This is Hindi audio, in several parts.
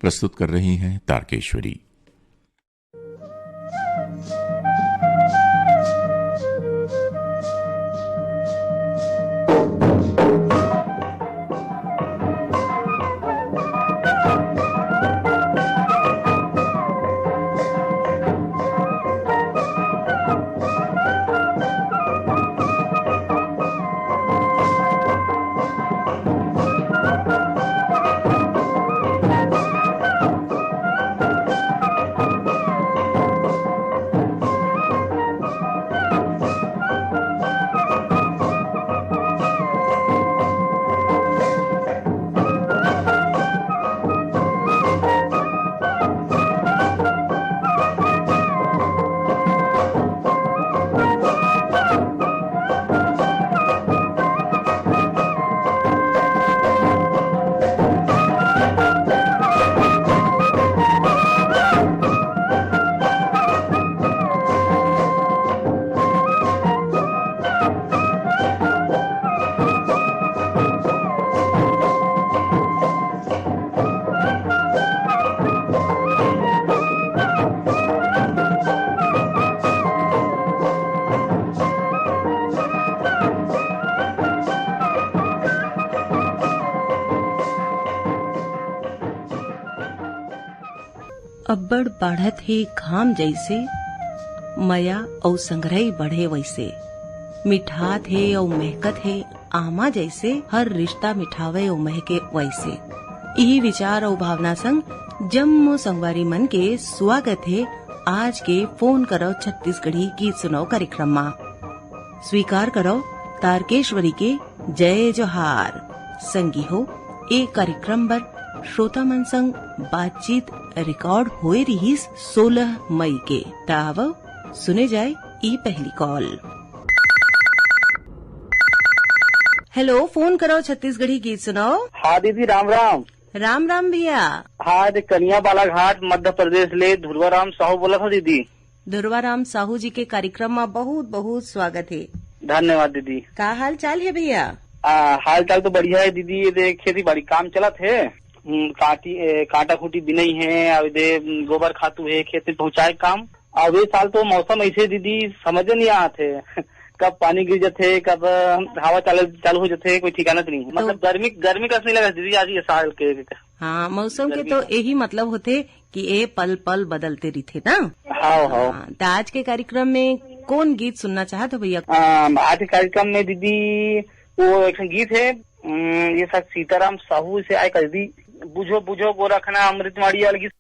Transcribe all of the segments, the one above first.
प्रस्तुत कर रही हैं तारकेश्वरी। अब्बड़ बाढ़त हे घाम जैसे, मया और संग्रही बढ़े वैसे। मिठात हे और महकत हे आमा जैसे, हर रिश्ता मिठावे और महके वैसे। यही विचार और भावना संग जम्मो संगवारी मन के स्वागत है आज के फोन करो छत्तीसगढ़ी गीत सुनाओ कार्यक्रम में। स्वीकार करो तारकेश्वरी के जय जोहार। संगी हो एक कार्यक्रम पर श्रोता मन संग बातचीत रिकॉर्ड होए रही 16 मई के। ताव सुने जाए ई पहली कॉल। हेलो, फोन करो छत्तीसगढ़ी गीत सुनाओ। हाँ दीदी, राम राम। राम राम भैया। हाँ कन्या बालाघाट मध्य प्रदेश ले ध्रुवाराम साहू बोला था दीदी। ध्रुवाराम साहू जी के कार्यक्रम में बहुत बहुत स्वागत है। धन्यवाद दीदी। का हाल चाल है भैया? हाल चाल तो बढ़िया है दीदी। ये खेती बाड़ी काम चला थे, काटा खूटी बिनई है, और गोबर खातू है, खेत में पहुँचाए काम। अब ये साल तो मौसम ऐसे दीदी समझ नहीं आते कब पानी गिर जाते, कब हवा चालू हो जाते, कोई ठिकाना तो नहीं। मतलब गर्मी का नहीं लगा दीदी आज ये साल के। हाँ, मौसम के तो यही मतलब होते कि ये पल पल बदलते रहते ना। हाँ। तो आज के कार्यक्रम में कौन गीत सुनना चाहते हो भैया? आज के कार्यक्रम में दीदी वो एक गीत है, ये सब सीताराम साहू से आए कर दी। बुझो बुझो गोरखना अमृतवाड़ी वाली गीत।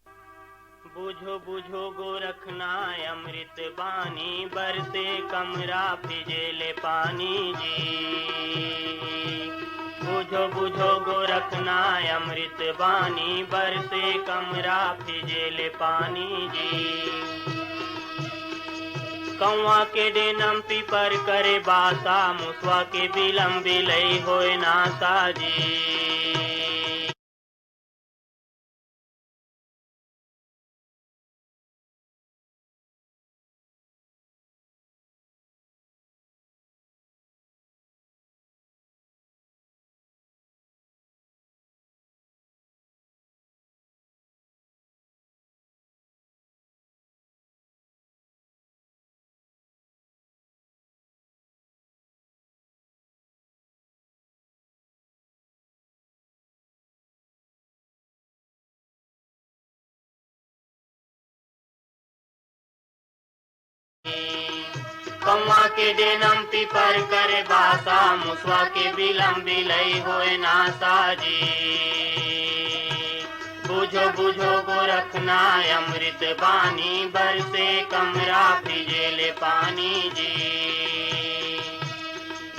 बुझो बुझो गोरखना अमृत बानी, बरसे कमरा फिजेले पानी जी। बुझो बुझो गोरखना अमृत बानी, बरसे कमरा फिजेले पानी जी। कौआ के डेनम पीपर करे बासा, मुसवा के बिलम बिलई होए नासा जी। कौआ के डेनम पीपर करे बासा, मुसवा के बिलम बिलई होए नासा जी। बुझो बुझो गोरखना अमृत बानी, बरसे कमरा फिजेले पानी जी।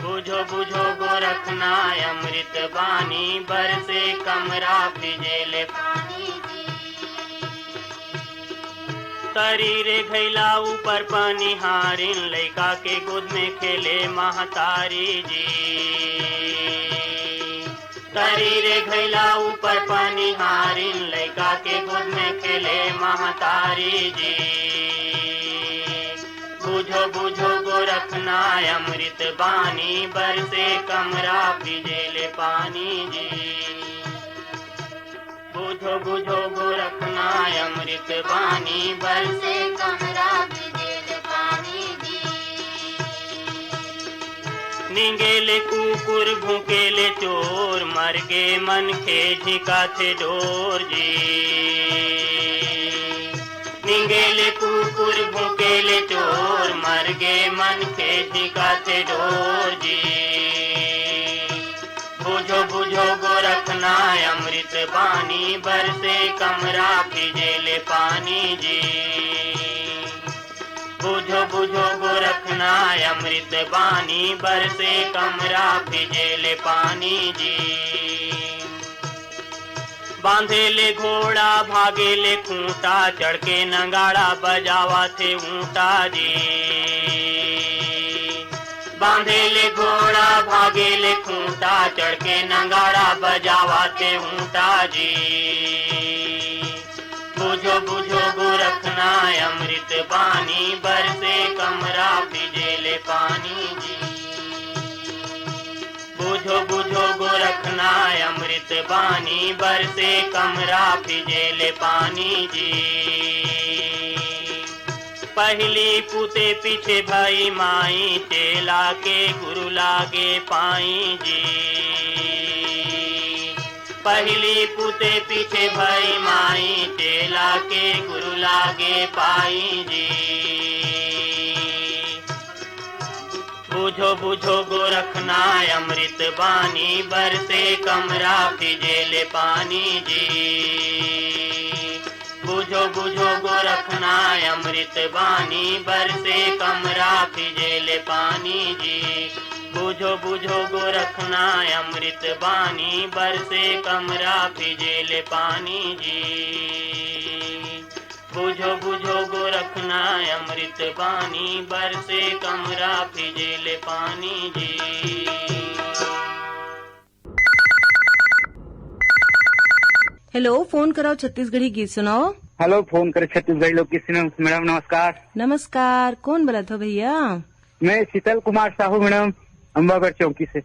बुझो बुझो गोरखना अमृत बानी, बरसे कमरा फिजेले पानी जी। शरीर घैला ऊपर पानी हारिन, लैका के गोद में खेले महतारी जी। शरीर घैला ऊपर पानी हारिन, लैका के गोद में खेले महतारी जी। बुझो बुझो गोरखना अमृत बानी, बरसे कमरा फिजेले पानी जी। बुझो बुझो गोरख अमृत बानी बरसे कमरा भिजेल पानी जी। निंगेले कुकुर भूकेले चोर मर गे मन के झिका थे डोर जी। निंगेले कुकुर भूकेले चोर मर गे मन के झिका थे डोर जी। बुझो बुझो गोरखना अमृत बानी बरसे कमरा भिजेले पानी जी। बुझो बुझो गोरखना अमृत बानी बरसे कमरा भिजेले पानी जी। बांधेले घोड़ा भागेले खूंटा चढ़ के नगाड़ा बजावा थे ऊंटा जी। बांधेले घोड़ा भागेले खूंटा चढ़ के नगाड़ा बजावा थे ऊंटा जी। बुझो बुझो गोरखना अमृत बानी बरसे कमरा भिजेले पानी जी। बुझो बुझो गोरखना अमृत बानी बरसे कमरा भिजेले पानी जी। पहली पुते पीछे भाई माई चेला के गुरु लागे पाई जी। पहली पुते पीछे भाई माई चेला के गुरु लागे पाई जी। बुझो बुझो गोरखना अमृत बानी बरसे कमरा भिजेले पानी जी। बुझो बुझो गोरखना अमृत बानी बरसे कमरा भिजेले पानी जी। बुझो बुझो गोरखना अमृत बानी बरसे कमरा भिजेले पानी जी। बुझो बुझो गोरखना अमृत बानी बरसे कमरा भिजेले पानी जी। हेलो, फोन कराओ छत्तीसगढ़ी गीत सुनाओ। हेलो, फोन करे छत्तीसगढ़ी लोग किसी ने मैडम नमस्कार। नमस्कार, कौन बोला था भैया? मैं शीतल कुमार साहू मैडम, अम्बागढ़ चौकी से।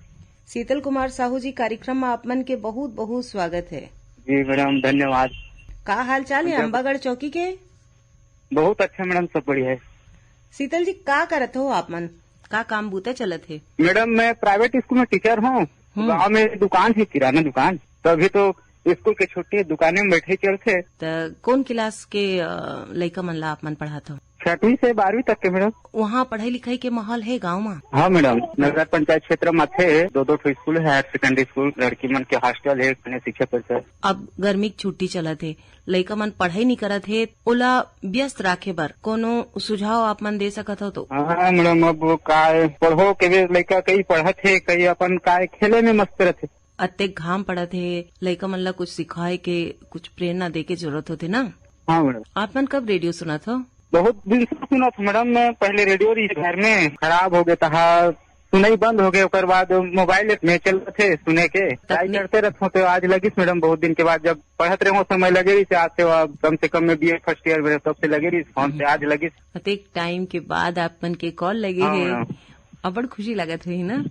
शीतल कुमार साहू जी, कार्यक्रम में आप मन के बहुत बहुत स्वागत है। जी मैडम, धन्यवाद। का हाल चाल है अम्बागढ़ चौकी के? बहुत अच्छा मैडम, सब बढ़िया है। शीतल जी, का करत हो आप मन? का काम बूते चलत है? मैडम, मैं प्राइवेट स्कूल में टीचर हूँ। गाँव में दुकान है, किराना दुकान। तो अभी तो स्कूल के छुट्टी दुकाने में बैठे चलते। तो कौन क्लास के लड़का मन ला आप मन पढ़ात हो? 6वीं से 12वीं तक के मैडम। वहाँ पढ़ाई लिखाई के माहौल है गाँव में? हाँ मैडम, नगर पंचायत क्षेत्र में थे 2-2 स्कूल है, हायर सेकेंडरी स्कूल, लड़की मन के हॉस्टल है, शिक्षा परिषद। अब गर्मी की छुट्टी चलत है, लड़का मन पढ़ाई नहीं करत है, ओला व्यस्त राखे बर कोनो सुझाव आप मन दे सकत हो तो? हाँ मैडम, अब काय पढ़ो के लड़का कई पढ़त है, कई अपन काय खेले में मस्त रहते। अत्तेक घाम पड़त है, लड़का मन ला कुछ सिखाए के, कुछ प्रेरणा दे के जरूरत होते ना। हाँ मैडम। आप मन कब रेडियो सुनत हो? बहुत दिन से सुना था मैडम। मैं पहले रेडियो घर में खराब हो गया था, सुनाई बंद हो गए, उसके बाद मोबाइल में चल रहे थे सुने के, ट्राई करते रहते। तो आज लगी मैडम, बहुत दिन के बाद जब पढ़त रहे समय लगे रही से। आज से कम से कम में BA फर्स्ट ईयर में तब से लगे रही फोन से, आज लगी। अत्तेक टाइम के बाद आप मन के कॉल लगे है, अब बड़ खुशी लगत हुई ना?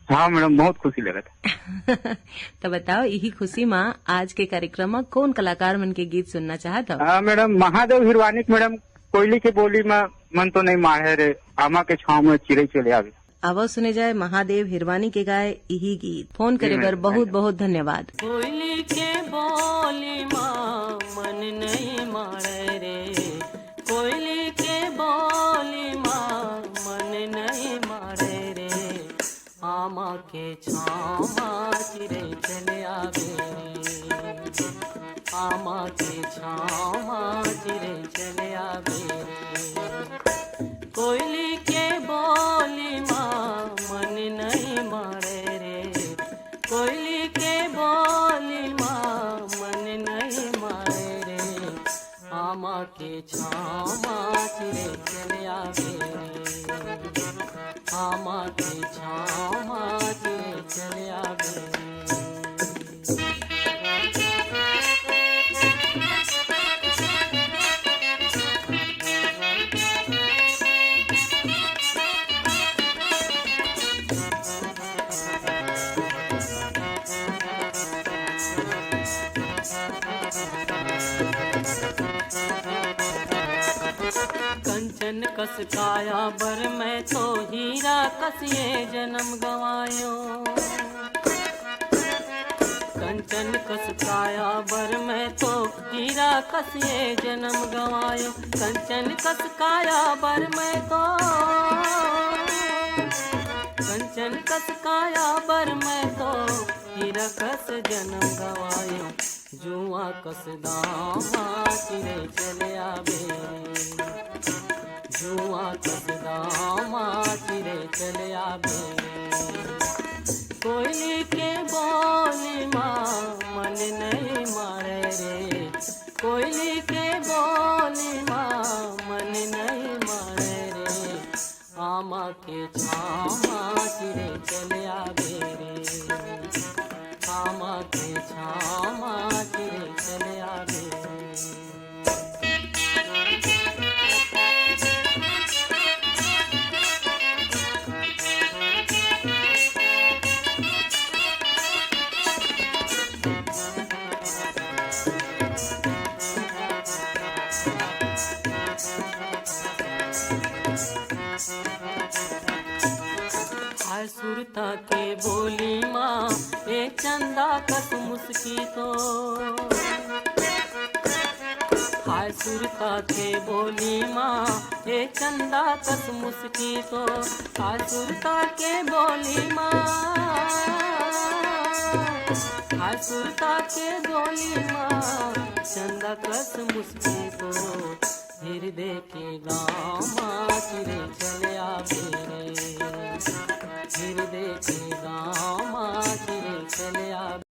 हाँ मैडम, बहुत खुशी लगा था। तो बताओ, यही खुशी में आज के कार्यक्रम में कौन कलाकार मन के गीत सुनना चाहत हो? हाँ मैडम, महादेव हिरवानी मैडम, कोयली के बोली में मन तो नहीं मारे रे, आमा के छाव में चिड़ै चले आवे। अब सुने जाए महादेव हिरवानी के गाए यही गीत। फोन करे बर बहुत बहुत धन्यवाद। कोयली के बोली माँ मन नहीं मारे रे, कोयली के बोली माँ मन नहीं मारे रे, आमा के छाव माँ चिड़ै चले आवे रे, आमा के छाव माँ चिड़ै चले आवे रे। कोयली के बोली माँ मन नहीं मारे रे, कोयली के बोली माँ मन नहीं मारे रे, आमा के छाव माँ चिड़ै चले आवे रे, आमा के छाव माँ चिड़ै चले आवे रे। कंचन कस काया बर मैं तो हीरा कस ये जन्म गवायो। कंचन कस काया बर मैं तो हीरा कस ये जन्म गवायो। कंचन कस काया बर मैं तो कंचन कस काया बर मैं तो हीरा कस जन्म गवायो। जुआ कस दामा चिरे चले आवे। जुआ कस दामा चिरे चले आवे। कोयली के बोली माँ मन नहीं मारे रे। कोयली के बोली माँ मन नहीं मारे रे। आमा के छामा चिरे चले आवे रे। आमा के छामा चिरे चले आवे। हाय सुरता के बोली माँ ए चंदा कस मुस्की तो। हाय सुरता के बोली माँ ए चंदा कस मुस्की तो। हाय सुरता के बोली माँ। हाय सुरता के बोली माँ चंदा कस मुस्की तो। हृदय के गामा चिरे चले आवे रे। हृदय के गामा चिरे चले आवे।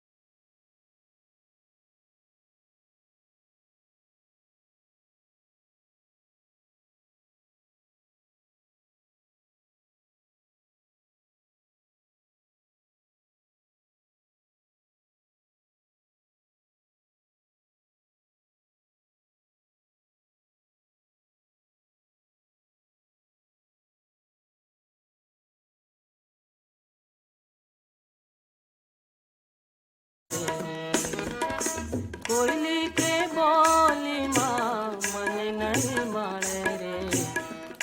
कोयली के बोली माँ मन नहीं मारे रे।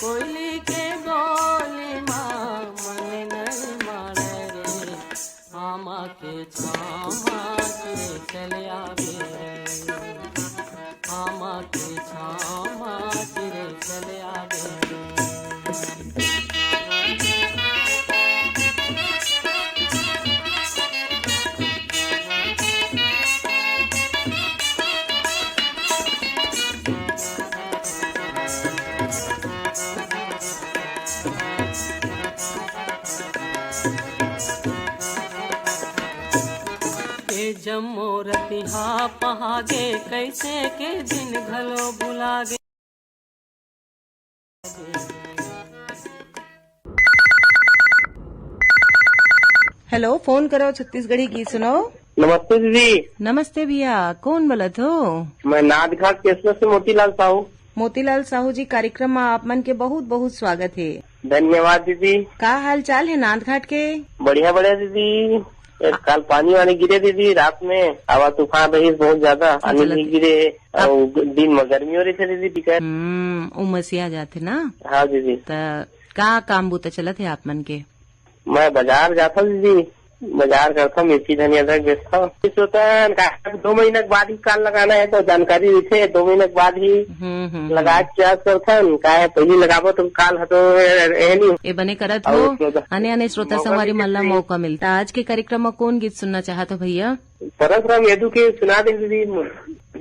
कोयली के बोली माँ मन नहीं मारे रे। आमा के छामा चिरे चले आवे रे। आमा के छामा चिरे चले आवे रे। जम्मो रतिहा पहागे कैसे के दिन घलो बुलागे। हेलो, फोन करो छत्तीसगढ़ी गीत सुनाओ। नमस्ते दीदी। नमस्ते भैया, कौन बोलत हो? मैं नादघाट केसर से मोतीलाल साहू। मोतीलाल साहू जी, कार्यक्रम में आप मन के बहुत बहुत स्वागत है। धन्यवाद दीदी। का हाल चाल है नादघाट के? बढ़िया बढ़िया दीदी। कल पानी वानी गिरे दीदी, रात में हवा तूफान रही बहुत ज्यादा, पानी नहीं गिरे और दिन में गर्मी हो रही थी दीदी। टिकट उमसिया जाते ना। हाँ दीदी। का काम बूता चलत है आप मन के? मैं बाजार जाता दीदी, बाजार करता, मिर्ची धनिया अदरक बेचता हूँ। होता है 2 महीने के बाद ही काल लगाना है तो जानकारी देते 2 महीने के बाद ही लगा के प्रयास करता है। का है पहले लगाबो तो काल हटो नहीं ए बने करत हो। आने आने श्रोता संवारी मल्ला मौका मिलता। आज के कार्यक्रम में कौन गीत सुनना चाहते हो भैया? परसराम यदु के सुना दे दीदी।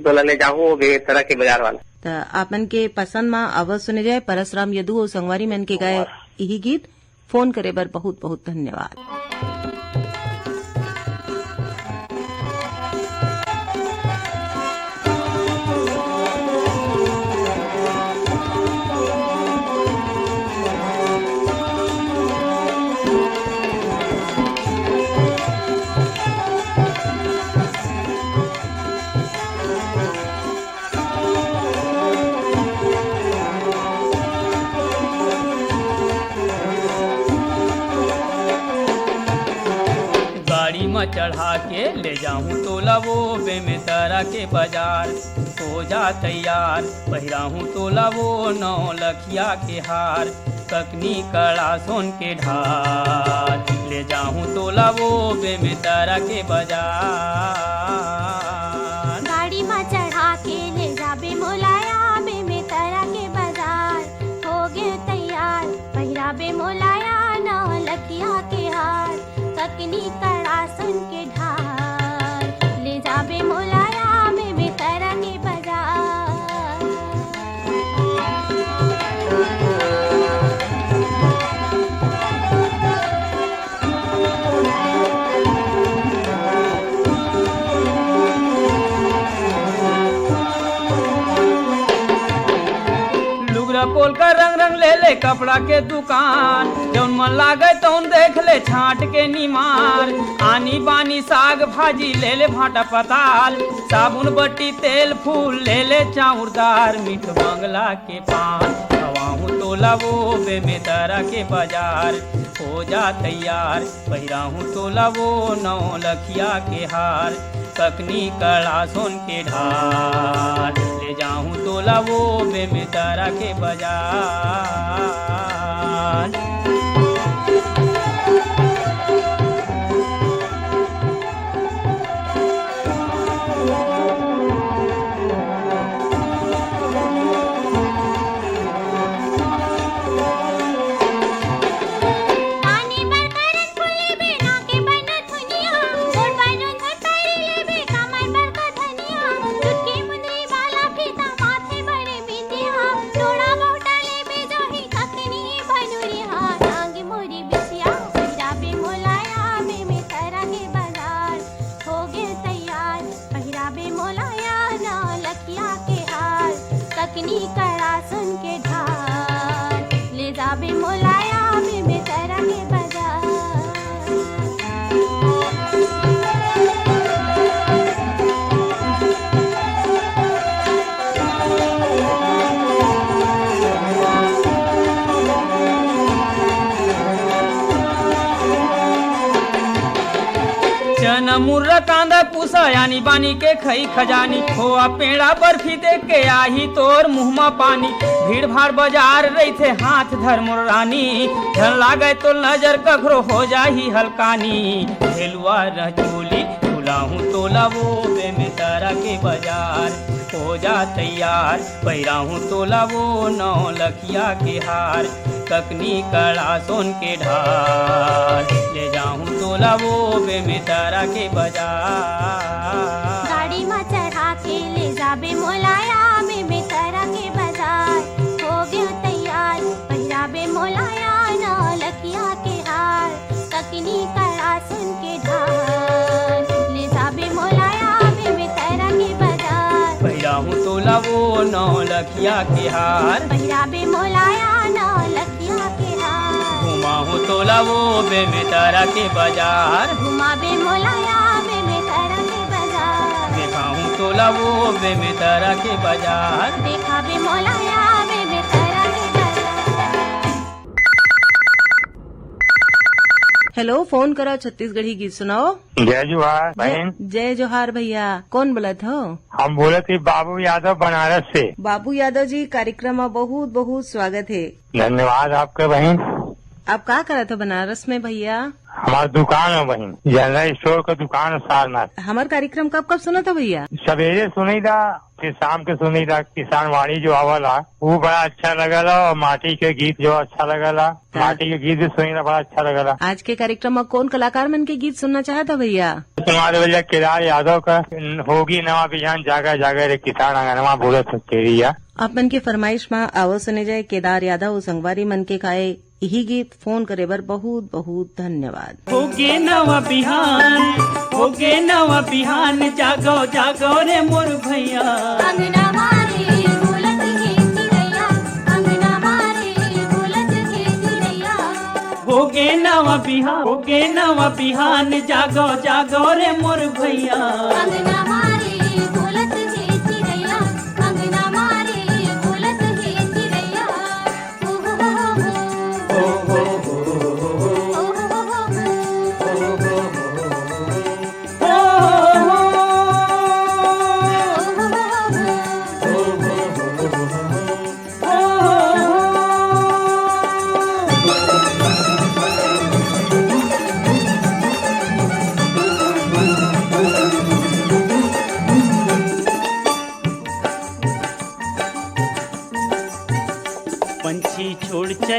बोला ले जाऊँ तरह के बाजार वाला। तो आप मन के पसंद में अवश्य सुने जाए परसराम यदु और संगवारी मन के गाय यही गीत। फोन करे बर बहुत बहुत धन्यवाद। चढ़ा के ले जाऊं तोला वो बे में तारा के बाजार। हो जा तैयार पहिराहूं तोला वो 9 लखिया के हार। ककनी कड़ा सोन के ढार ले जाऊं तोला वो बे में तारा के बाजार। गाड़ी में चढ़ा के ले जाबे मोलाया बे में तारा के बाजार। हो गए तैयार पहिराबे मोलाया 9 लखिया के हार। ककनी कड़ा सुन के ढार ले जाबे मोलाया बे में तारा के बाजार। पोल का रंग रंग ले ले कपड़ा के दुकान। जौन मन लागे तौन देख ले छाट के निमार। आनी बानी साग भाजी ले ले भाटा पताल। साबुन बट्टी तेल फूल ले ले चाउरदार। मीठ बंगला के पान खवाहूं तोला वो बे में तारा के बाजार। हो जा तैयार पहिराहूं तोला वो 9 लखिया के हार। ककनी कड़ा सोन के ढार ले जाऊं तोला वो बे में तारा के बाजार। ककनी कड़ा सुन के ढार ले जाबे मोलाया बे में तारा के बाजार। चना मुर्रा कांदा पूसा यानी बानी के खई खजानी। खोआ पेड़ा बर्फी देख के आही तोर मुँह में पानी। भीड़ भाड़ बाजार रही थे हाथ धर मोर रानी। धन लागे तो नजर कखरो हो जाही हल्कानी। झेलुआ रह चोली बुलाहूं तोला वो बे में तारा के बाजार। हो जा तैयार पहिराहूं तोला वो 9 लखिया के हार। ककनी कड़ा सोन के ढार ले जाऊं तोला वो बे में तारा के बाजार। गाड़ी में चढ़ा के ले जाबे मोलाया बे में तारा के बाजार। हो गया तैयार पहिराबे मोलाया 9 लखिया के हार। ककनी कड़ा सुन के ढार ले जाबे मोलाया बे में तारा के बाजार। पहिराहूं तोला वो 9 लखिया के हार। पहिराबे मोलाया 9 लखिया के हार। घुमाहूं तोला वो बे में तारा के बाजार। घुमाबे मोलाया बे में तारा के बाजार। देखाहूं तोला वो बे में तारा के बाजार। देखाबे मोलाया बे में तारा के बाजार। हेलो, फोन करा छत्तीसगढ़ी गीत सुनाओ। जय जोहार बहन। जय जोहार भैया। कौन बोलत हो? हम बोले थे बाबू यादव बनारस से। बाबू यादव जी, कार्यक्रम में बहुत बहुत स्वागत है। धन्यवाद आपके बहन। आप का करत हो बनारस में भैया? हमारा दुकान है बहन, जनरल स्टोर का दुकान है सारनाथ। हमार कार्यक्रम कब कब सुना था भैया? सवेरे सुनी था फिर शाम के सुनी था। किसान वाणी जो आवला वो बड़ा अच्छा लगला। और माटी के गीत जो अच्छा लगला। माटी के गीत भी सुनी था, बड़ा अच्छा लगला। आज के कार्यक्रम में कौन कलाकार मन के गीत सुनना चाहता भैया? तुम्हारे भैया केदार यादव का होगी नवा बिहान जागा जागा रे किसान अंगनवा बोलत तेरिया। आप मन के फरमाइश में आवो सुने जाए केदार यादव संगवारी मन के खाए यही गीत। फोन करे बर बहुत बहुत धन्यवाद। होगे नवा बिहान जागो जागो रे मोर भैया। अंगना मारे बोलत हे चिड़ैया। अंगना मारे बोलत हे चिड़ैया। होगे नवा बिहान जागो जागो रे मोर भैया। अंगना मारे बोलत हे चिड़ैया। अंगना मारे बोलत हे चिड़ैया। ओ हो हो हो।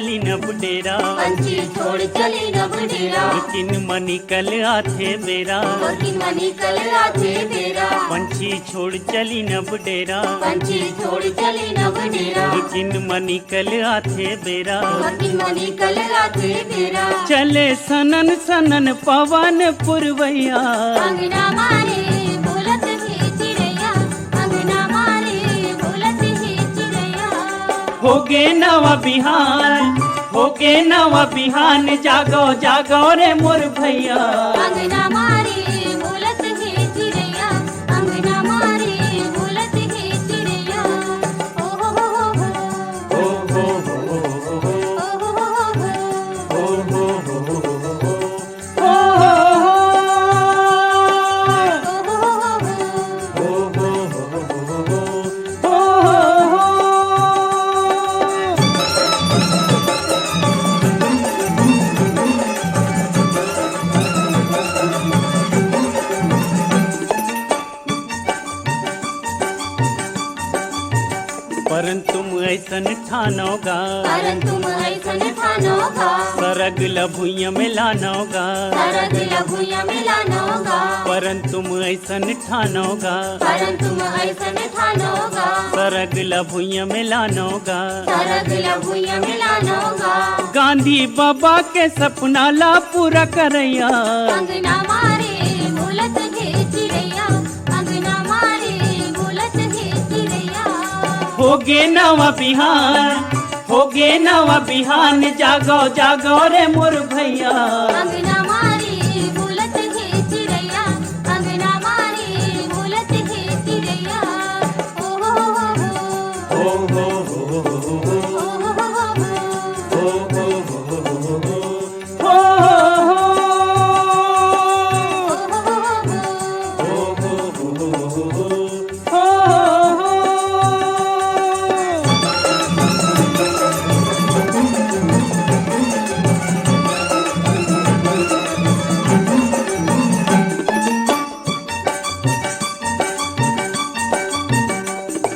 चली न बुडेरा पंछी छोड़ चली न बुडेरा किन मनी कल आथे बेरा कि मनी कल आथे बेरा पंछी छोड़ चली न बुडेरा पंछी छोड़ चली न बुडेरा किन मनी कल आथे बेरा कि मनी कल आथे बेरा चले सनन सनन पवन पुरवैया अंगना मारे बोलत है चिड़ैया अंगना मारे बोलत है चिड़ैया होगे नवा बिहान होगे नवा बिहान जागो जागो रे मोर भैया अंगना मारे बोलत है चिड़ैया अंगना मारे बोलत है चिड़ैया ओ हो हो हो ओ हो हो ओ हो हो ओ परंतु तुम ऐसन ठानोगा परंतु ऐसन ठानोगा सरग लभुइया में लानोगा सरग लघुया मिलानोगा परंतु तुम ऐसन ठानोगा परंतु ऐसन ठानोगा सरग लभुइया में लानोगा सरग लघुया मिलानोगा गांधी बाबा के सपना ला पूरा करैया अंगना मारे बोलत है चिड़ैया अंगना मारे बोलत है चिड़ैया होगे नवा बिहान होगे नवा बिहान जागो जागो रे मोर भैया अंगना मारे बोलत है चिड़ैया अंगना मारे बोलत है चिड़ैया ओ हो हो ओ हो हो ओ हो हो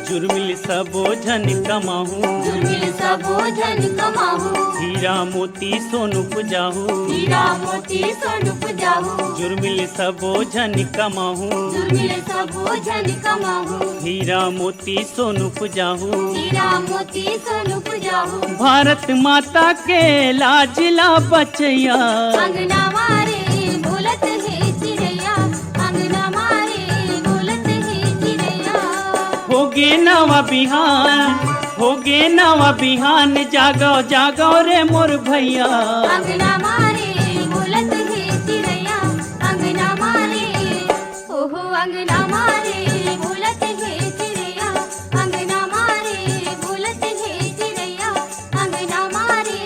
जुर्मिल सबो झन कमाहू जुर्मिल सबो झन कमाहू हीरा मोती सोनु पुजाहू हीरा मोती सोनु पुजाहू जुर्मिल सबो झन कमाहू जुर्मिल सबो झन कमाहू हीरा मोती सोनु पुजाहू हीरा मोती सोनु पुजाहू भारत माता के लाजला बचैया अंगना मारे बोलत है चिड़ैया अंगना मारे बोलत है चिड़ैया होगे नवा बिहान होगे नवा बिहान जागो जागो रे मोर भैया अंगना मारे बोलत है चिड़ैया अंगना मारे ओहो अंगना मारे बोलत है चिड़ैया अंगना मारे बोलत है चिड़ैया अंगना मारे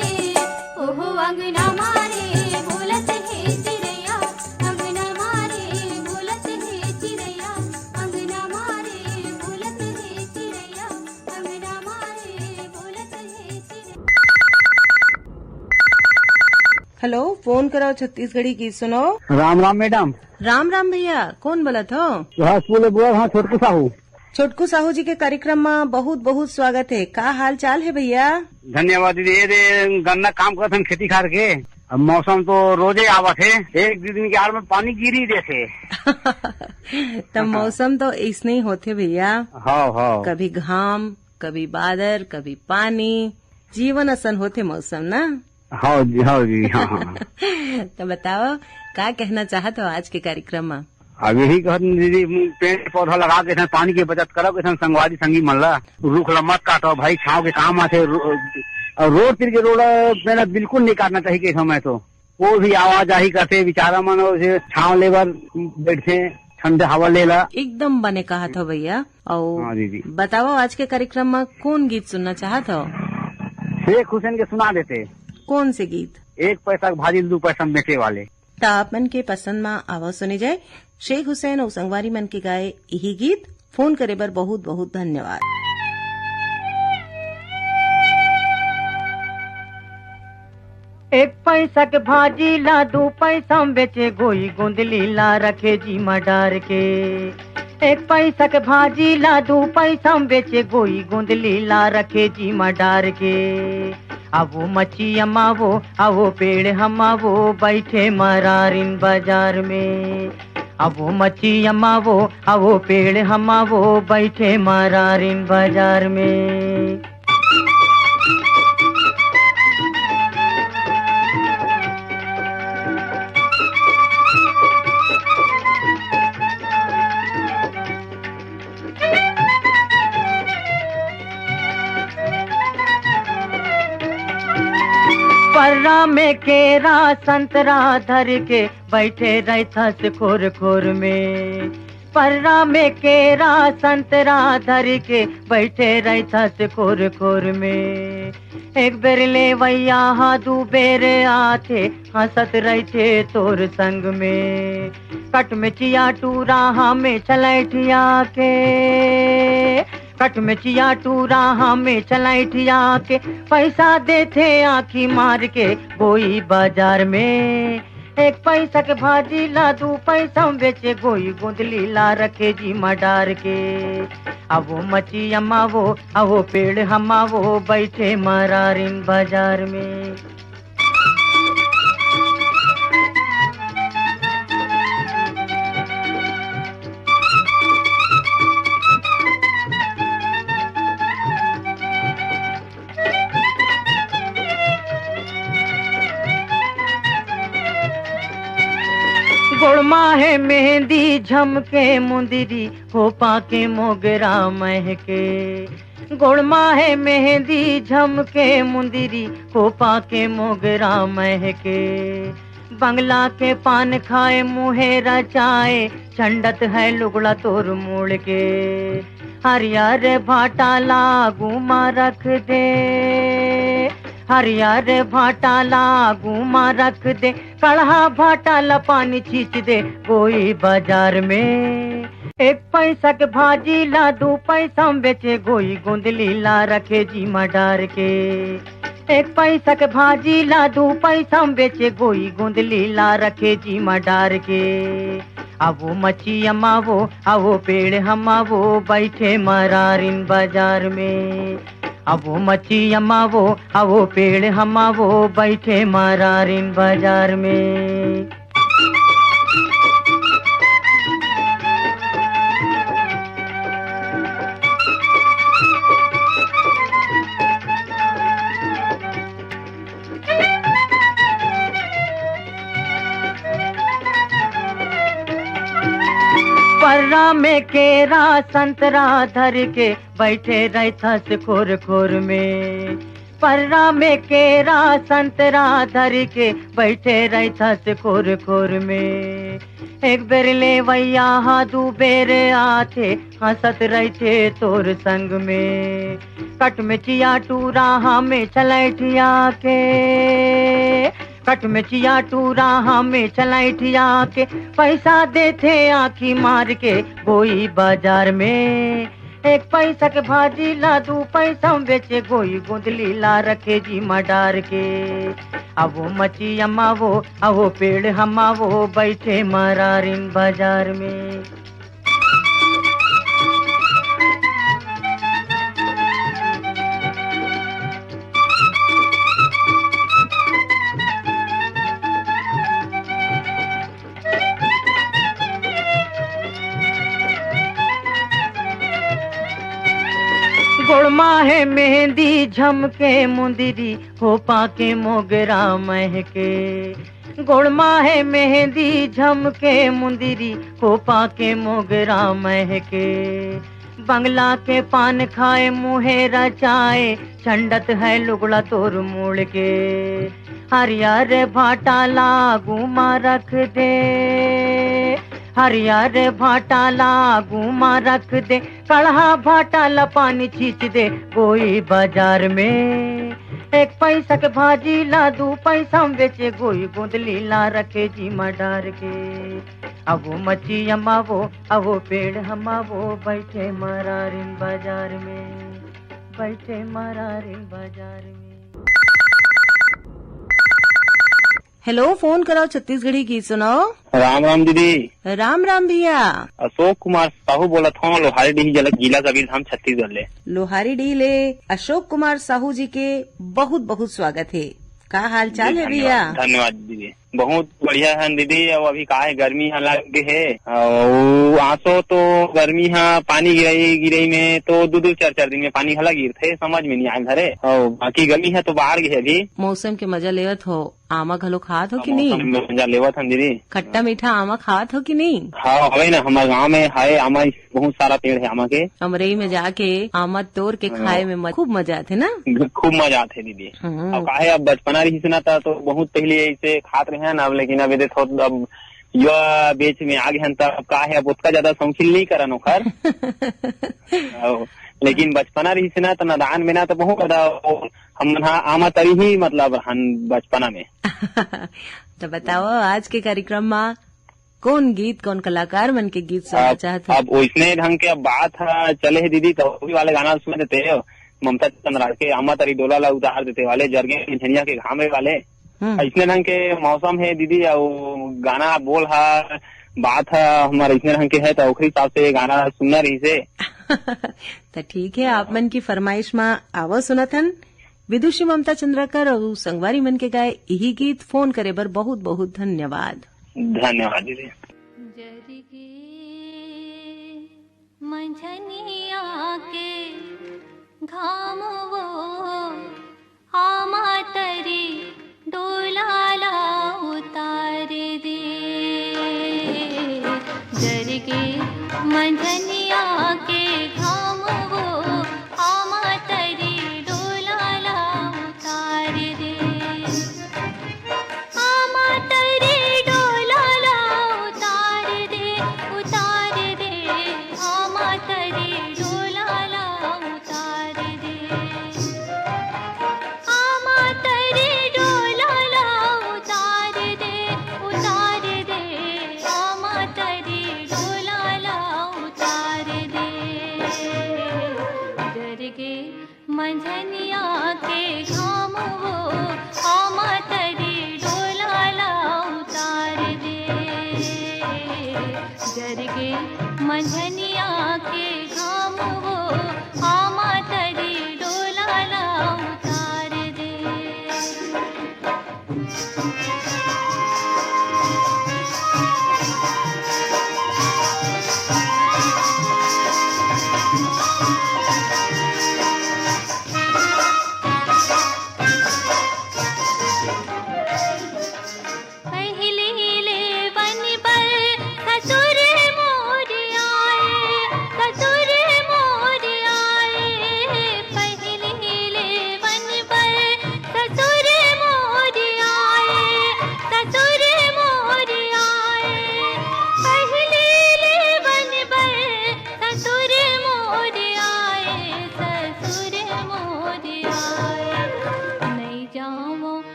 ओहो अंगना मारे बोलत है चिड़ैया अंगना मारे बोलत है चिड़ैया अंगना मारे बोलत है चिड़ैया अंगना मारे बोलत है चिड़ैया। हेलो, फोन कराओ छत्तीसगढ़ी गीत सुनो। राम राम मैडम। राम राम भैया, कौन बोलत हो? बोले बुआ हाँ छोटकू साहू। छोटकू साहू जी के कार्यक्रम में बहुत बहुत स्वागत है। का हाल चाल है भैया? धन्यवाद दीदी। ये दे गन्ना काम करते हैं खेती खार के। अब मौसम तो रोजे आवत है, एक दो दिन के आड़ में पानी गिरी देते। तब मौसम तो ऐसने ही होते भैया। हाँ हाँ। कभी घाम, कभी बादल, कभी पानी, जीवन असन होते मौसम ना। हाँ जी हाँ जी हाँ हाँ। तो बताओ क्या कहना चाहते हो आज के कार्यक्रम में? अब यही कहते दीदी, पेड़ पौधा लगा के पानी की बचत करो के संगवारी संगी मल्ला रुख मत काटो भाई, छाव के काम आते। रोड तिर के रोड पेड़ बिल्कुल नहीं काटना चाहिए के समय तो वो भी आवाजाही करते बेचारा मन छाव लेकर बैठे ठंडे हवा लेला। एकदम बने कहा था भैया। और हाँ दीदी। बताओ आज के कार्यक्रम में कौन गीत सुनना चाहते हो? शेख हुसैन के सुना देते। कौन से गीत? 1 पैसा भाजी 2 पैसा बेचे वाले। तो आप मन के पसंद में आवाज सुने जाए। शेख हुसैन और संगवारी मन के गाए यही गीत। फोन करे बर बहुत बहुत धन्यवाद। 1 पैसा के भाजी ला 2 पैसा बेचे गोई गोंदली ला रखे जी मडार के। 1 पैसा के भाजी ला 2 पैसा बेचे गोई गोंदली ला रखे जी मडार के। अब वो मच्छी अमावो अब वो पेड़ हमावो बैठे मरारिन बाजार में। अब वो मच्छी अमावो अब वो पेड़ हमावो बैठे मरारिन बाजार में। पर्रा में केरा संतरा धर के बैठे रहता से खोर खोर में। पर्रा में केरा संतरा धर के बैठे रहता से खोर खोर में। एक बेर ले वैया दू बेर आथे हंसत रहते तोर संग में। कट में चिया टूरा हमें चलैठिया के। कट में चिया टूरा हमें चलैठिया के। पैसा देते आँखी मार के गोई बाजार में। एक पैसा के भाजी ला दू पैसा बेचे गोई गुंदली ला रखे जी मडार के। अब वो मच्छी अमावो अब वो पेड़ हमावो बैठे मरारिन बाजार में। गुड़मा है मेहंदी झमके मुंदरी खोपा के मोगरा महके। गुड़मा है मेहंदी झमके मुंदरी खोपा के मोगरा महके। बंगला के पान खाए मुहे रचाए छंडत है लुगड़ा तोर मोड़ के। हरियर भाटा लागू मा रख दे। हरियर भाटा लागू मा रख दे। कढ़ा भाटा ला पानी छींच दे कोई बाजार में। एक पैसा के भाजी ला दू पैसा बेचे गोई गुंदली ला रखे जी मडार के। एक पैसा के भाजी ला दू पैसा बेचे गोई गुंदली ला रखे जी मडार के। अब वो मच्छी अमावो अब वो पेड़ हमावो बैठे मरारिन बाजार में। अब वो मच्छी अमावो अब वो पेड़ हमावो बैठे मरारिन बाजार में। पर्रा में केरा संतरा धर के बैठे रहता से खोर खोर में। पर्रा में केरा संतरा धर के बैठे रहता से खोर खोर में। एक बेर ले वैया दू बेर आथे हंसत रहते तोर संग में। कट में चिया टूरा हमें चलैठिया के। कट में चिया टूरा हमें चलैठिया के। पैसा देते आँखी मार के गोई बाजार में। एक पैसा के भाजी ला दू पैसा बेचे गोई गुंदली ला रखे जी मडार के। अब वो मच्छी अमावो अब वो पेड़ हमावो बैठे मरारिन बाजार में। गुड़मा है मेहंदी झमके मुंदरी खोपा के मोगरा महके। गुड़मा है मेहंदी झमके मुंदरी खोपा के मोगरा महके। बंगला के पान खाए मुहे रचाए छंडत है लुगड़ा तोर मोड़ के। हरियर भाटा लागू मा रख दे। हरियर भाटा लागू मा रख दे। कढ़ा भाटा ला पानी छींच दे कोई बाजार में। एक पैसा के भाजी ला दू पैसा बेचे गोई गुंदली ला रखे जी मडार के। अब वो मच्छी अमावो अब वो पेड़ हमावो बैठे मरारिन बाजार में। बैठे मरारिन बाजार में। हेलो, फोन कराओ छत्तीसगढ़ी गीत सुनाओ। राम राम दीदी। राम राम भैया। अशोक कुमार साहू बोला था, लोहारी डीह जिला कबीरधाम छत्तीसगढ़ ले। लोहारी डी ले अशोक कुमार साहू जी के बहुत बहुत स्वागत है। का हाल चाल है भैया? धन्यवाद दीदी, बहुत बढ़िया है दीदी। और अभी का है, गर्मी यहाँ लगे है और आसो तो गर्मी यहाँ पानी गिरई में तो 2-4 दिन में पानी हला गिरते, समझ में नहीं आए घरे। और बाकी गर्मी है तो बाहर गए अभी। मौसम के मजा लेवत हो, आमा घलो खात हो कि नहीं? मजा लेवत हम दीदी। खट्टा मीठा आमा खात हो कि नहीं? हाँ हवे ना, हमारे गाँव में है आमा, बहुत सारा पेड़ है आमा के। अमरई में जाके आमा तोड़ के खाए में खूब मजा आते ना। खूब मजा आते दीदी। अब काहे, अब बचपना रही सुना था तो बहुत पहले ऐसे खाते रहे ना, लेकिन अब देखो अब युवा बेच में आ गए तब का है, अब उसका ज्यादा शौकीन नहीं करन ओखर। लेकिन बचपना रही से ना तो नादान में ना तो बहुत ज्यादा हम आमा तरी ही मतलब बचपना में। तो बताओ आज के कार्यक्रम में कौन गीत, कौन कलाकार मन के गीत सुनना चाहते? अब वैसने ढंग के अब बात चले है दीदी, तो वही वाले गाना सुन देते है। ममता चंद्रा के आमा तरी डोला ला उतार देते वाले, जरगे झनिया के घामे वाले, इसने ढंग के मौसम है दीदी। और गाना बोल है, बात है हमारे इसने ढंग के है, तो उखरी हिसाब से गाना सुनना रही से। तो ठीक है, आप मन की फरमाइश में आवा सुनथन। विदुषी ममता चंद्रकर और संगवारी मन के गाय यही गीत। फोन करे बर बहुत बहुत धन्यवाद। धन्यवाद दीदी। जरगे मंझनिया के घाम वो आमा तरी डोला उतार दे। जरगे मंझनिया के घाम वो आमा तरी डोला उतार दे। आमा तरी डोला उतार दे, उतार दे। आमा तरी डोला उतार दे। आमा तरी डोला उतार दे, उतार दे। आमा तरी डोला उतार दे। जरगे मंझनिया के घाम वो आमा तरी डोला उतार दे। जरगे मंझनिया के घाम वो आमा तरी डोला उतार दे। पहले ले वन पर ससुर मोर आए, ससुर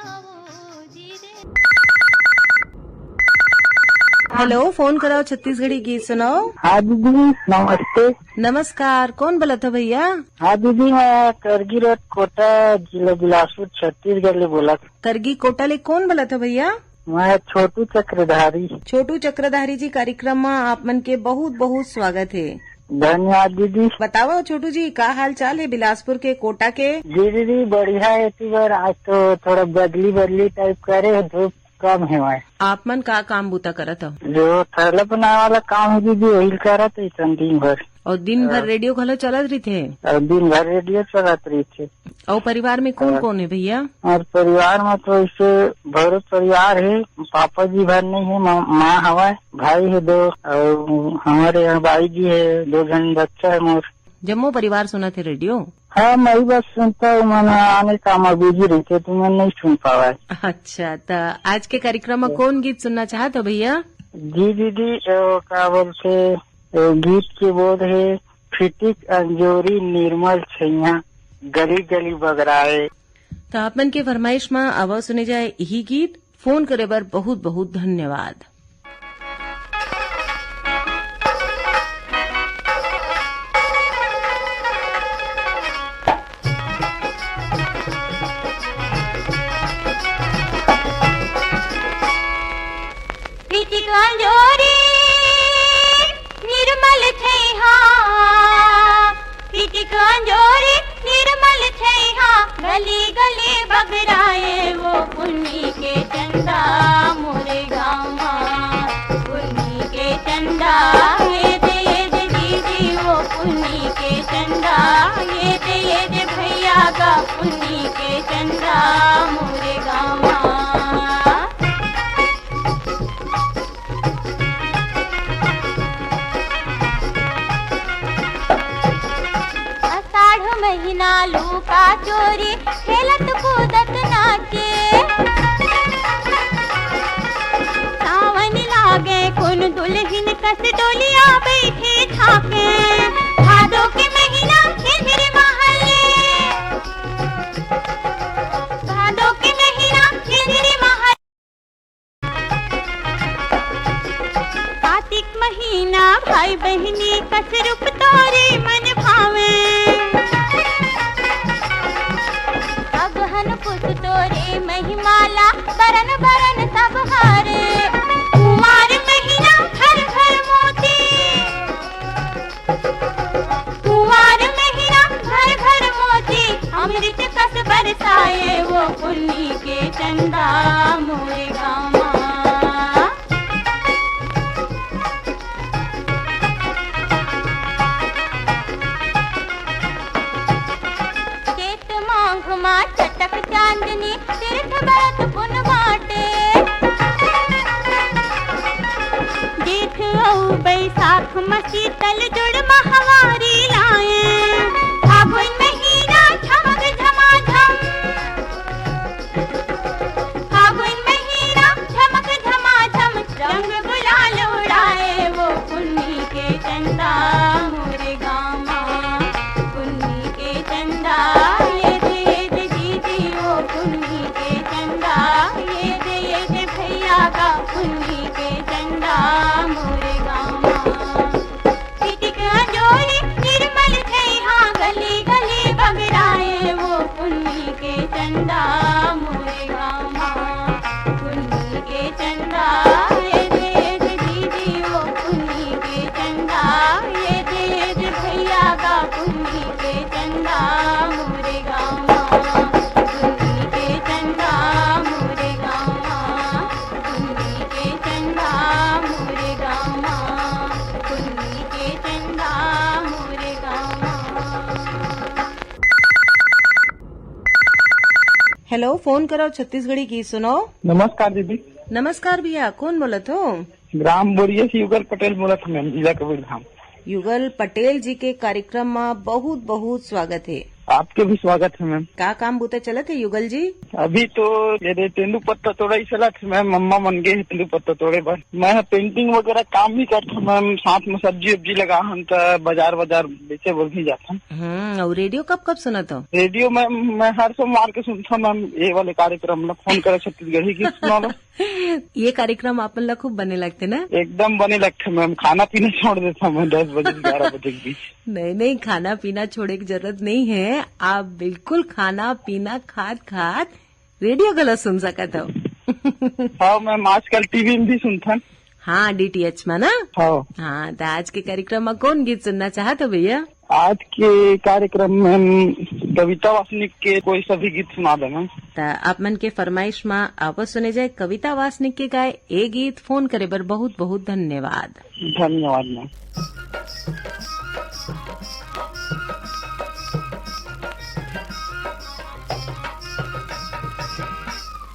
आओ जी रे। हेलो, फोन कराओ छत्तीसगढ़ी गीत सुनाओ। हाँ दीदी नमस्ते। नमस्कार, कौन बोला था भैया? हाँ दीदी मैं करगी रोड कोटा जिला बिलासपुर छत्तीसगढ़ ले बोला था। करगी कोटा ले कौन बोला था भैया? मैं छोटू चक्रधारी। छोटू चक्रधारी जी, कार्यक्रम में आप मन के बहुत बहुत स्वागत है। धन्यवाद दीदी। बताओ छोटू जी, का हाल चाल है बिलासपुर के कोटा के? जी दीदी बढ़िया है। इसी बार आज तो थोड़ा बदली टाइप करे, धूप कम है। मैं आप मन का काम बूता करत हो? जो थैला बनाने वाला काम है दीदी वही करत है दिन भर। और दिन भर रेडियो खोलो चलत रही थे? और दिन भर रेडियो चलत रही थे। और परिवार में कौन कौन है भैया? और परिवार में तो इसे बहुत परिवार है। पापा जी भर नहीं है, माँ हवा है, भाई है 2 और हमारे यहाँ बाई जी है, 2 जन बच्चा है मोर। जम्मो परिवार सुना थे रेडियो? हाँ मैं ही बस सुनता हूँ। मैंने आने का मैं बिजी रही थे तो मैं नहीं सुन पावा है। अच्छा, तो आज के कार्यक्रम में कौन गीत सुनना चाहते हो भैया? जी दीदी क्या बोलते गीत के बोध है फिटिक अंजोरी निर्मल छैया गली गली बगराए। तो आप मन के फरमाइश में अब सुने जाए यही गीत। फोन करे बर बहुत बहुत धन्यवाद। फिटिक अंजोरी निर्मल छैहा, फिटिक अंजोरी निर्मल छैहा गली गली बगराए वो पुन्नी के चंदा मोरे गाँवा, पुन्नी के चंदा ये दे दीदी वो पुन्नी के चंदा, ये दे भैया का पुन्नी के चंदा मोरे गाँवा। महीना लूका चोरी खेलत कूदत नाचे, सावन लागे कुन दुल्हन कस डोलिया बैठे छाके, भादो के महीना झिरझिर महले, भादो के महीना झिरझिर महले, कार्तिक महीना भाई बहनी कस रूप तोरे मन भावे, तोरे महिमाला बरन बरन सब हारे, कुमार महीना घर घर मोती, कुमार महीना घर घर मोती अमृत कस बरसाए वो पुन्नी के चंदा मोरे गाँवा। चटक चांदनी तीर्थ बरत पुन बाटे, जेठ औ बैसाख मसी तल जुड़ महवारी लाए, फागुन महीना झमक झमाझम, फागुन महीना झमक झमाझम रंग गुलाल उड़ाए वो पुन्नी के चंदा मोरे गाँवा, पुन्नी के चंदा ये पुन्नी के चंदा, ये दे भैया का पुन्नी के चंदा मोरे गाँवा। फिटिक अंजोरी निर्मल छैहा गली गली बगराए वो पुन्नी के चंदा मोरे गाँवा, पुन्नी के चंदा ये दे दीदी वो पुन्नी के चंदा, ये दे भैया का पुन्नी के चंदा मोरे गाँवा। हेलो, फोन करो छत्तीसगढ़ी गीत सुनो। नमस्कार दीदी। नमस्कार भैया, कौन बोलत हो? ग्राम बोरिया से युगल पटेल बोला था, जिला कबीरधाम। युगल पटेल जी के कार्यक्रम में बहुत बहुत स्वागत है। आपके भी स्वागत है मैम। का काम बूते चलत है युगल जी? अभी तो ये तेंदू पत्ता तोड़ा ही चला था मैम, मम्मा मन गए तेंदू पत्ता तोड़े पर। मैं पेंटिंग वगैरह काम भी करता मैम, साथ में सब्जी वब्जी लगा हम तो बाजार बेचे बोल भी जाता। और रेडियो कब कब सुना था? रेडियो मैम मैं हर सोमवार के सुनता मैम, ये वाले कार्यक्रम में फोन करे छत्तीसगढ़ी की सुना। ये कार्यक्रम आपन ला खूब बने लगते ना? एकदम बने लगते मैम, खाना पीना छोड़ देता मैं 10 बजे 11 बजे के बीच। नहीं, खाना पीना छोड़े की जरूरत नहीं है, आप बिल्कुल खाना पीना खात रेडियो गलत सुन सकत हो। हाँ मैम, आजकल टीवी में भी सुनता। हाँ, DTH में ना? हाँ, तो आज के कार्यक्रम में कौन गीत सुनना चाहते हो भैया? आज के कार्यक्रम में कविता वासनिक के कोई सभी गीत सुना देना। तो आप मन के फरमाइश में आपस सुने जाए कविता वासनिक के गाय ए गीत। फोन करे बर बहुत बहुत धन्यवाद। धन्यवाद मैम।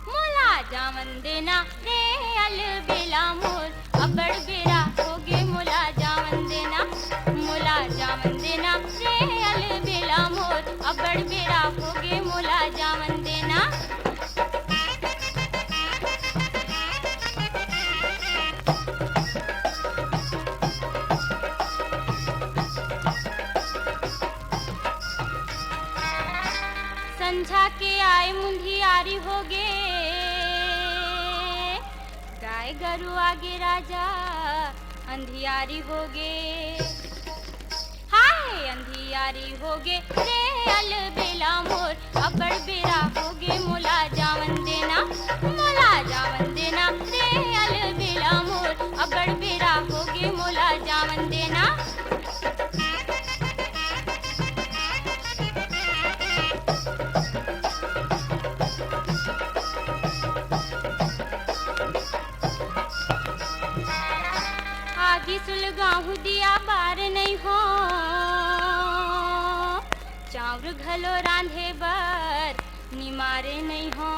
मोला जावन देना रे अलबेला मोर, अबड़ बेरा होगे मोला जावन देना। मोला जावन देना रे अलबेला मोर, अबड़ बेरा होगे मोला जावन देना। संझा के आए मुंधियारी होगे, गाय गरु आगे राजा अंधियारी होगे। हाय अंधियारी होगे रे अलबेला मोर, अबड़ बेरा होगे मोला जावन देना। मोला जावन देना रे अलबेला मोर, अबड़ बेरा होगे मोला जावन देना। आगी सुलगाहू दिया बार नहीं हो, चावल घलो रांधे बर निमारे नहीं हो।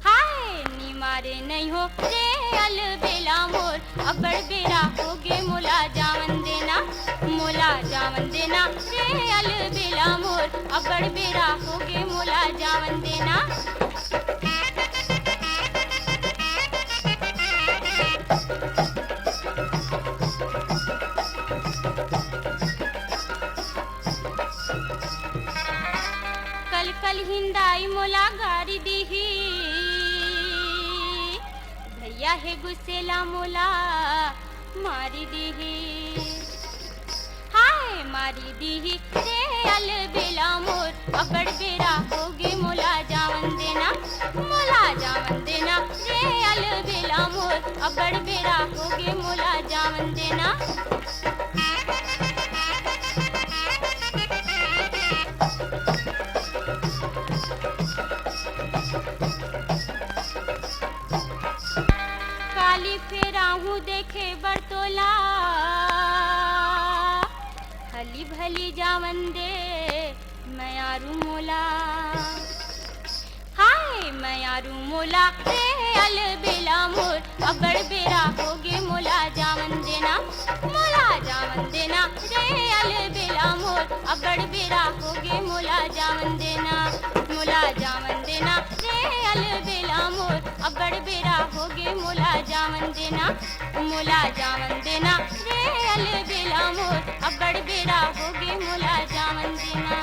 हाय निमारे नहीं हो रे अलबेला मोर, अबड़ बेरा होगे मोला जावन देना। मोला जावन देना रे अलबेला मोर, अबड़ बेरा होगे मोला जावन देना। कल हिंदाई मोला गाड़ी दीही, भैया है गुस्सेला मोला मारी दीही। हाय मारी दीही रे अलबेला मोर, अबड़ बेरा होगे मोला जावन देना। मोला जावन देना रे अलबेला मोर, अबड़ बेरा होगे मोला जावन देना। काली फेराहू देखे बरतोला, हली भली जावन दे मयारू मोला। हाय मयारू मोला रे अलबेला मोर, अबड़ बेरा होगे मोला जावन देना। मोला जावन देना रे अलबेला मोर, अबड़ बेरा होगे मोला जावन देना। मोला जावन देना रे अलबेला मोर, अबड़ बेरा होगे मोला जावन देना। मोला जावन देना रे अलबेला मोर, अबड़ बेरा होगे मोला जावन देना।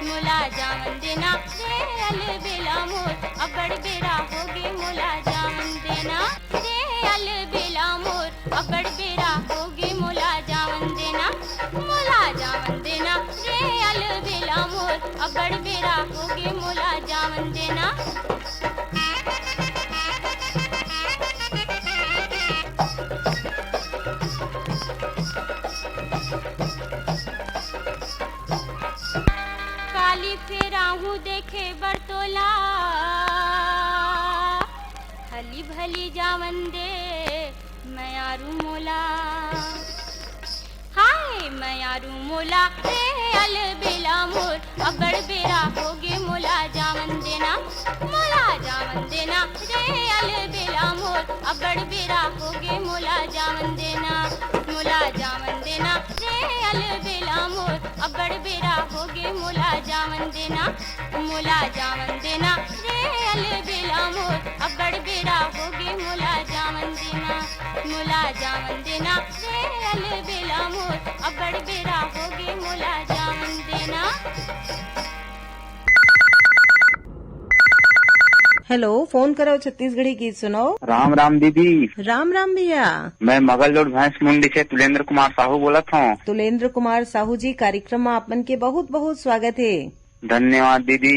मोला जावन देना रे अलबेला मोर, अबड़ बेरा होगे मोला जावन देना। रे अलबेला मोर, अबड़ बेरा होगे मोला जावन देना। मोला जावन देना रे अलबेला मोर, अबड़ बेरा होगे मोला जावन देना। काली फेराहू देखे बरतोला, हली भली जावन दे मयारू मोला। हाय मयारू मोला रे अलबेला मोर, अबड़ बेरा होगे मोला जावन देना। मोला जावन देना रे अलबेला मोर अबड़ बेरा होगे मोला जावन देना मोला जावन देना रे अलबेला मोर अबड़ बेरा होगे मोला जावन देना मोला जावन देना रे अलबेला मोर अबड़ बेरा होगे मोला जावन देना मोला जावन देना रे अलबेला मोर अबड़ बेरा होगे मोला जावन देना। हेलो, फोन करो छत्तीसगढ़ी गीत सुनाओ। राम राम दीदी, राम राम भैया। मैं मगल रोड भैंस मुंडी से तुलेंद्र कुमार साहू बोला था। तुलेंद्र कुमार साहू जी, कार्यक्रम में आपन के बहुत बहुत स्वागत है। धन्यवाद दीदी।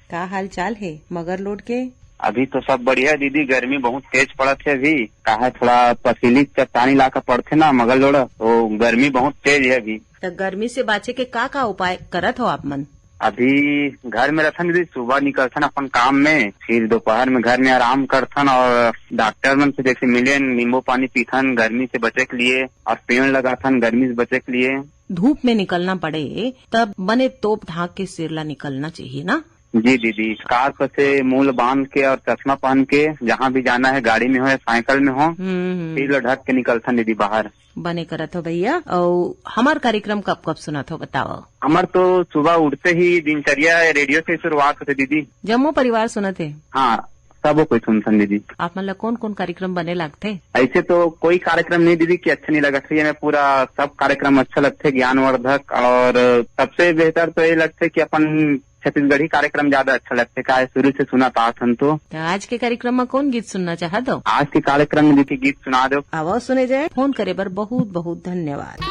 का हाल चाल है मगर लोड के? अभी तो सब बढ़िया दीदी, गर्मी बहुत तेज पड़त है अभी। का है थोड़ा पसीली चट्टानी इलाका पड़ते ना मगल लोड, तो गर्मी बहुत तेज है अभी। तो गर्मी से बचे के का उपाय करत हो आप मन? अभी घर में रहथन दीदी, सुबह निकलथन अपन काम में, फिर दोपहर में घर में आराम करथन और डॉक्टर मन से जैसे मिले नींबू पानी पीथन गर्मी से बचे के लिए, और पेड़ लगाथन गर्मी से बचे के लिए। धूप में निकलना पड़े तब बने तोप ढाक के सिरला निकलना चाहिए ना? जी दीदी, स्कार्फ से मूल बांध के और चश्मा पहन के जहाँ भी जाना है, गाड़ी में हो या साइकिल में हो, सिर ढक के निकलथन दीदी बाहर। बने करत हो भैया। और हमार कार्यक्रम कब कब सुनत हो बताओ? हमार तो सुबह उठते ही दिनचर्या रेडियो से शुरुआत होते दीदी। जम्मू परिवार सुनत है? हाँ, सब कोई सुनथन दीदी। आप मतलब कौन कौन कार्यक्रम बने लगते? ऐसे तो कोई कार्यक्रम नहीं दीदी कि अच्छा नहीं लगता है, पूरा सब कार्यक्रम अच्छा लगते है, ज्ञानवर्धक। और सबसे बेहतर तो ये लगता है कि अपन छत्तीसगढ़ी कार्यक्रम ज्यादा अच्छा लगता है, क्या शुरू से सुना पाथन। तो आज के कार्यक्रम में कौन गीत सुनना चाहत हो? आज के कार्यक्रम में दीदी गीत सुना दो। आवाज सुने जाए। फोन करे बर बहुत बहुत धन्यवाद।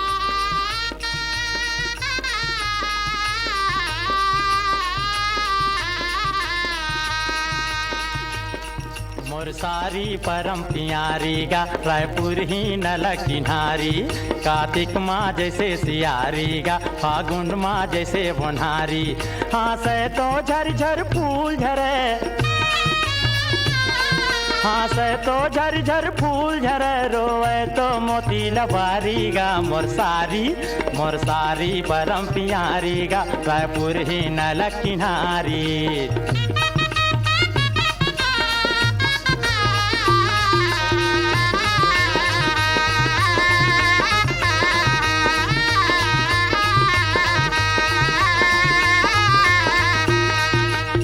मोर सारी परम प्यारी गा रायपुर ही नल किनारी, कार्तिक माँ जैसे सियारी गा फागुन माँ जैसे बोनारी। हाँसे तो झरझर फूल झरे, हाँसे तो झरझर फूल झरे, रोए तो मोती लबारी गा मोर सारी परम प्यारी गा रायपुर ही नल किनारी।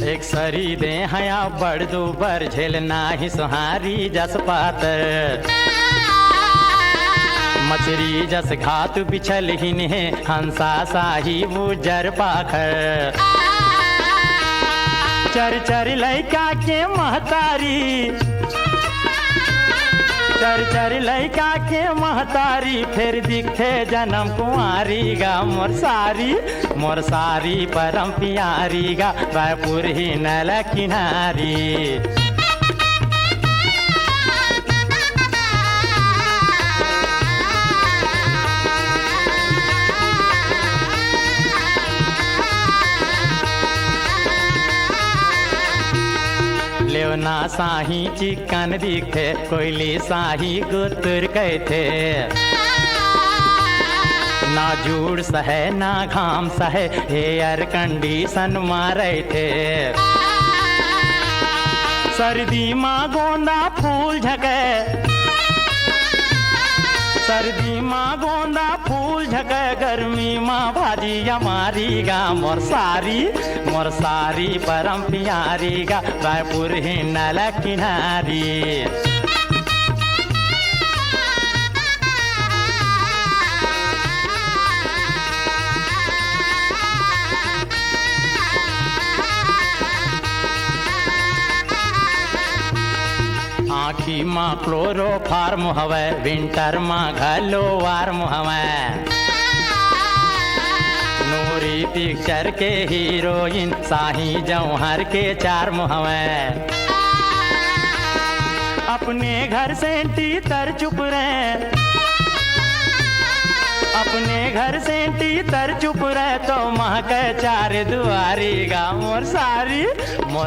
एक सरी दे हया बड़ दूबर झेलना ही सुहारी जस पातर, मछरी जस घात बिछल हिन है हंसा साही उजर पाखर। चर चर लैका के महतारी, चर चर लैका के महतारी, फिर दिखे जन्म कुंवारी गा मोर सारी परम प्यारी गा रायपुर ही नल किनारी। लेवना साही चिकन दिखे, कोयली साही गुतुर कहते, ना जूड़ सहे ना घाम सहे, एयर कंडीशन मारे थे। सर्दी माँ गोंदा फूल झके, सर्दी माँ गोंदा फूल झके, गर्मी माँ भाजी हमारी गा मोर सारी परम प्यारी गा रायपुर ही नल किनारी। आँखी माँ क्लोरो फार्म हवे, विंटर माँ घलो वार्म हवे। नूरी पिक्चर के हीरोइन साही जौहर के चार्म हवे। अपने घर से तर चुप रहे, अपने घर से तर चुप रहे, तो महक चार दुआरी गा मोर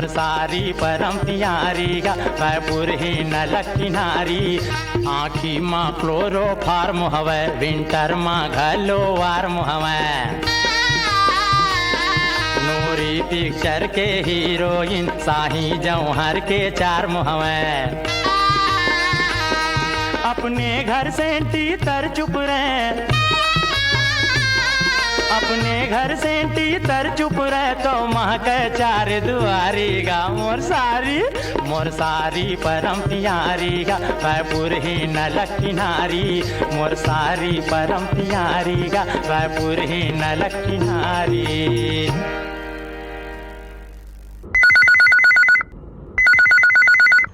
सारी परम प्यारी गा रायपुर ही नल किनारी। आँखी माँ क्लोरो फार्म हवे, विंटर माँ घलो वार्म हवे। नूरी पिक्चर के हीरोइन शाही जौहर के चार मुहवे अपने घर सेंटी तर चुप रहे अपने घर सेंटी तर चुप रहे तो महक चार दुआरी गा मोर सारी परम प्यारी गा रायपुर ही नलक किनारी मोर सारी परम प्यारी गा रायपुर ही नलक किनारी।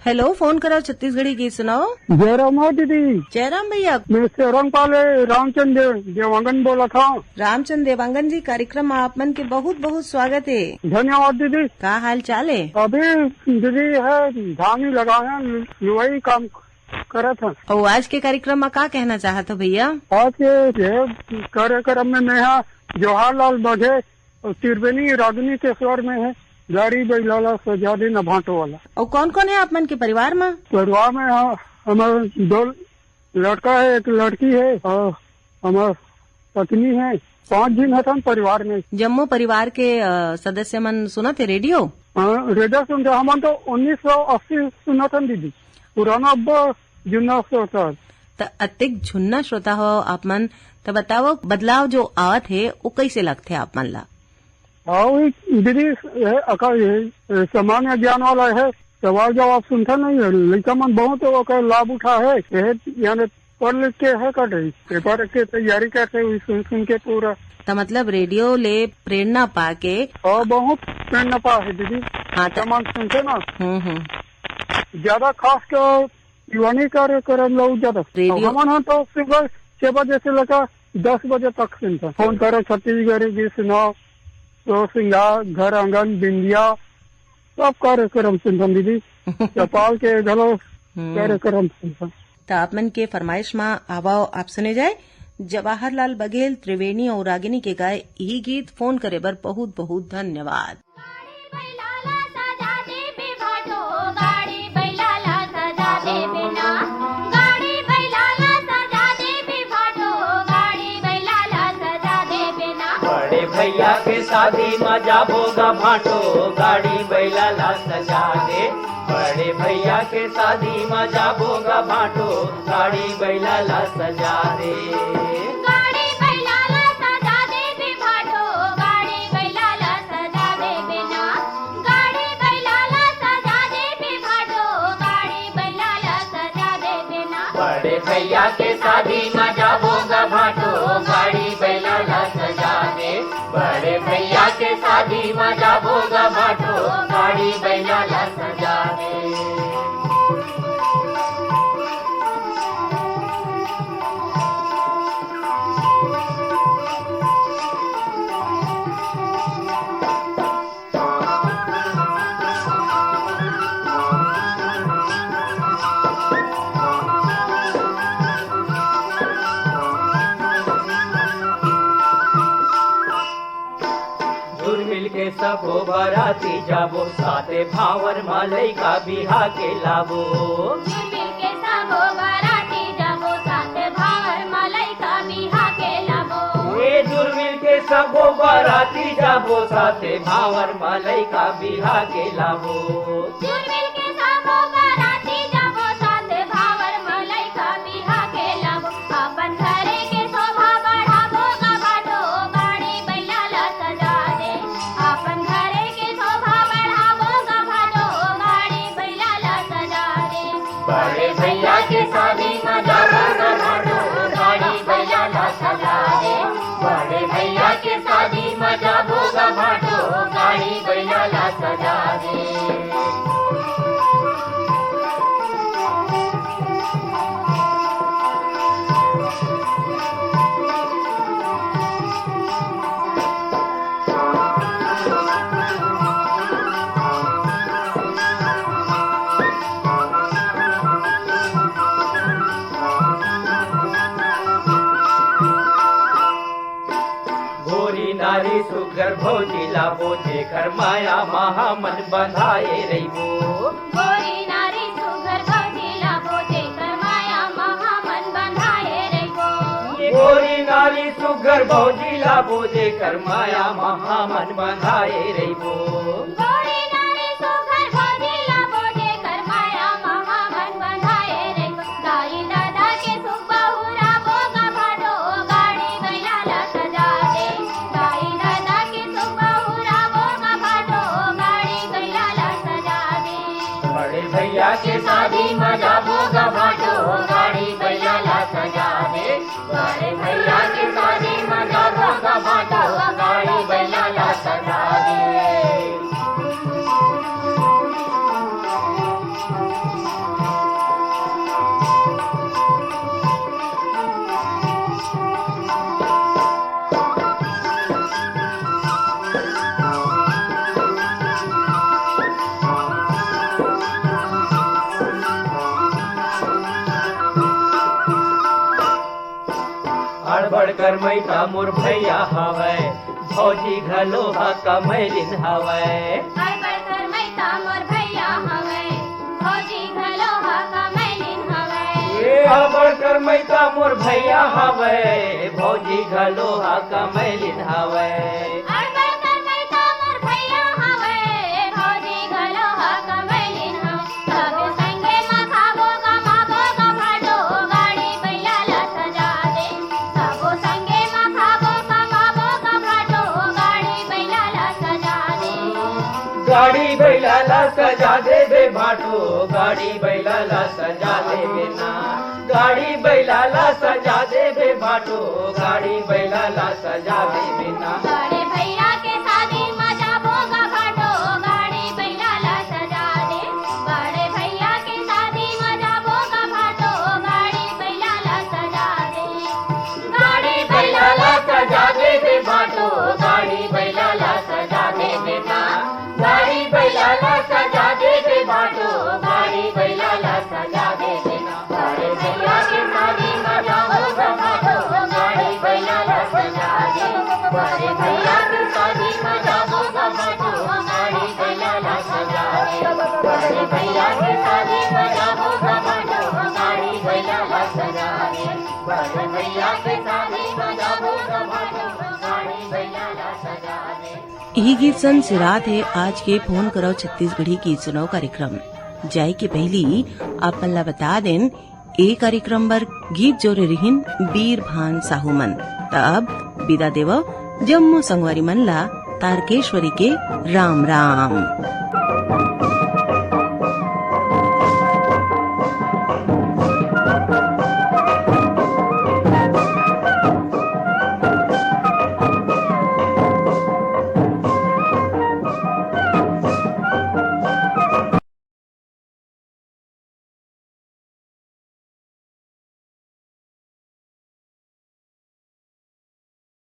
हेलो, फोन करो छत्तीसगढ़ी गीत सुनाओ। जयराम हो दीदी। जयराम भैया, मैं सेरंगपाल रामचंद्र देवांगन बोला था। रामचंद्र देवांगन जी, कार्यक्रम में आप मन के बहुत बहुत स्वागत है। धन्यवाद दीदी। का हाल चाल है? अभी दीदी है धान लगाया लुवाई काम करा था। और आज के कार्यक्रम में का कहना चाहते हो भैया? आज के कार्यक्रम में मैं जवाहरलाल बघेल त्रिवेणी रागिनी के स्वर में है गाड़ी बैलाला सजादे न भाटो वाला। और कौन कौन है आप मन के परिवार में? परिवार में हमारे 2 लड़का है, 1 लड़की है और हमारे पत्नी है। 5 दिन है परिवार में। जम्मू परिवार के सदस्य मन सुना थे रेडियो? रेडियो सुनते हम तो 1980 सुना था दीदी। पुराना अब जुन्ना श्रोता। तो अतिक झुन्ना श्रोता हो आप मन, तो बताओ बदलाव जो आवत है वो कैसे लगते आप मन ला? दीदी सामान्य ज्ञान वाला है, सवाल जवाब सुनता नहीं है। लड़का मन बहुत लाभ उठा है, यानी पढ़ लिख के है कर रही पेपर के तैयारी करते हुए सुन के पूरा। तो मतलब रेडियो ले प्रेरणा पाके और बहुत प्रेरणा पा है दीदी। हाँ, सामान सुनते ना ज्यादा खास कर युवानी कार्यक्रम लोग ज्यादा हम तो सुबह 6 बजे से लेकर 10 बजे तक सुनता। फोन करो छत्तीसगढ़ी गीत सुनाओ तो सिंगार घर आंगन बिंदिया सब कार्यक्रम सुनता दीदी। चौपाल के घलो कार्यक्रम सुनता। तो आप मन के फरमाइश में आवाओ आप सुने जाए जवाहरलाल बघेल त्रिवेणी और रागिनी के गाय यही गीत। फोन करे बर बहुत बहुत धन्यवाद। भैया के शादी में जाबोगा भाटो गाड़ी बैला ला सजा दे। बड़े भैया के शादी में जाबोगा भाटो गाड़ी बैला ला सजा दे। गाड़ी बैला ला सजा दे बे भाटो गाड़ी बैला ला सजा दे बिना। गाड़ी बैला ला सजा दे बे भाटो गाड़ी बैला ला सजा दे बिना। बड़े भैया के शादी में जाबोगा भाटो गाड़ी बैला ला सजा दे। बड़े भैया के शादी में जाबोगा भाटो गाड़ी बैला ला सजा दे। के सबो बराती जाबो साथे भावर मालई का बिहा के लाबो। मिल के सबो बराती जाबो साथे भावर मालई का बिहा के लाबो। ए जुर्मिल के सबो बराती जाबो साथे भावर मालई का बिहा के लाबो। जुर्मिल के सबो बराती जाबो साथे भावर मालई का बिहा के लाबो। अपन घरे के शोभा बढ़ाबो गा भाटो गाड़ी बैला ला सजा दे। अपन घरे के शोभा बढ़ाबो गा भाटो गाड़ी बैला ला सजा दे। बड़े भैया के शादी में जाबोगा भाटो गाड़ी बैला ला सजा दे। बड़े भैया के शादी में जाबोगा भाटो गाड़ी बैला ला सजा दे। नारी सुगर भोजी लाबो जेकर माया महामन बंधाए रहीबो। गोरी नारी सुगर भोजी लाबो जेकर माया महामन बंधाए रहीबो। गोरी नारी सुगर सुगर भौजी ला बोझे कर माया महामन बंधाए रहीबो गोरी नारी सुघर भौजी ला बोझे कर माया महामन बंधाए रे दाई दादा के सुख बहुरा बोगा भाटो गाड़ी बैला ला सजा दे दाई दादा के सुख बहुरा बोगा भाटो गाड़ी बैला ला सजा दे बड़े भैया के शादी मजा भोगा भाटो गाड़ी बैला ला सजा दे बड़े भैया के शादी मजा भोगा भाटो गाड़ी बैला ला सजा दे हड़बड़ कर मैता मोर भैया हवै भौजी घलो हा कमैलिन हवै हड़बड़ कर मैता मोर भैया हवे भौजी घलो हा कमैलिन हवे हड़बड़ कर मैता मोर भैया हवै भौजी घलो हा कमैलिन हवै हड़बड़ कर मैता मोर भैया हवे भौजी घलो हा कमैलिन हवे सबे संगे मा खाबो कमाबो का भाटो गाड़ी बैला ला सजा दे सबो संगे मा खाबो कमाबो का भाटो गाड़ी बैला ला सजा दे गाड़ी बैला ला सजा दे बे भाटो गाड़ी बैला ला सजा दे बे ना गाड़ी बैला ला सजा दे बे भाटो गाड़ी बैला ला सजा दे बे ना बड़े भैया के शादी मजा भोगा भाटो गाड़ी बैला ला सजा दे बड़े भैया के शादी मजा भोगा भाटो गाड़ी बैला ला सजा दे गाड़ी बैला ला सजा दे बे भाटो गाड़ी बैला ला सजा दे बे ना गाड़ी बैला ला सजा दे बे भाटो गाड़ी बैला ला सजा दे बे ना बड़े भैया के शादी मजा भोगा भाटो गाड़ी बैला ला सजा दे बड़े भैया के शादी मजा भोगा भाटो गाड़ी बैला ला सजा दे बड़े भैया के शादी मजा भोगा भाटो गाड़ी बैला ला सजा दे बड़े भैया के शादी मजा भोगा भाटो गाड़ी बैला ला सजा दे। यही गीत सन सिरात है आज के फोन करो छत्तीसगढ़ी गीत सुनो कार्यक्रम जाय के पहली अपन ला बता देन ए कार्यक्रम बर गीत जोरे रहिन बीर भान साहूमन तब विदा देव जम्मू संगवारी मन ला तारकेश्वरी के राम राम।